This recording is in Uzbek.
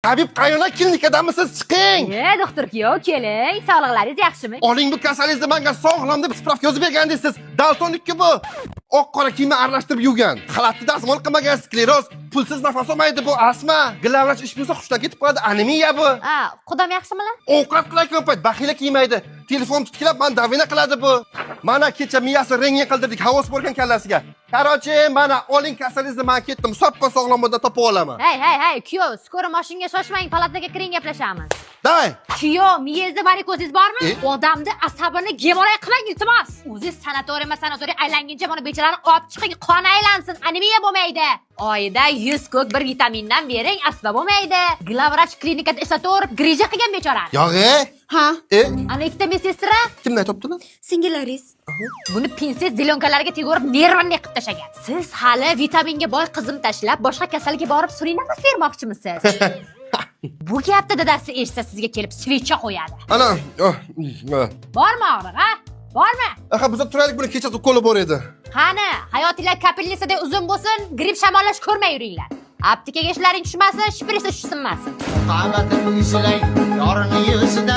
Tabib qayerda klinikadamisiz chiqing. Doktor kuyov, keling. Sog'liqlaringiz yaxshimi? Oling bu kasalingizni menga sog'lom deb spravka yozib bergandingiz. Daltonikku bu. Oq qora kiyimni aralashtirib yuvgan. Xalatni dazmol qilmagan, skleroz, pulsiz nafas olmaydi bu, astma, gilavlash ish bo'lsa hushdan ketib qoladi, anemiya bu. Qudam yaxshimilar? Ovqat qilayotgan payt baxila kiymaydi. Telefon tutkilab men davina qiladi bu. Mana kecha miyasi rentgen qildirdik, havos bo'lgan kallasiga. Qarochi, mana oling kasalingizni men ketdim, soppa sog'lom modda topib olaman. Hey, kuyov, skoro mashinaga shoshmang, palataga kiring gaplashamiz. Davay. Kuyov, miyangizda varikozingiz bormi? Odamni asabini gemolay qilmang, iltimos. O'zingiz sanatoriya aylanguncha mana bechalarni olib chiqing, qon aylansin, anemiya bo'lmaydi. Oyda 100 ko'k bir vitamindan bering, asla bo'lmaydi. Glavvrach klinikada ishlataverib, grija qilgan bechorani. Yo'g'e? Ha? Ana ikkita medsestra? Kimdan topdilar? Singillaringiz. Buni pinset zilonkalariga tegib nervini yiqib tashlagan. Siz hali vitaminga boy qizim tashlab, boshqa kasalga borib suriy nafas bermoqchimisiz? Bu gapni dadasi eshitsa sizga kelib svicha qo'yadi. Ana, Bormi og'riq, ha? Bormi? aha, biz turaylik, buni kechasi ukoli bor edi. Qani, hayotinglar kapelnisaday uzun bo'lsin, grip shamollash ko'rmay yuringlar. Aptekaga ishlaring tushmasin, shpris tushsinmasin. Qamatini ishlang, yorini yig'ishida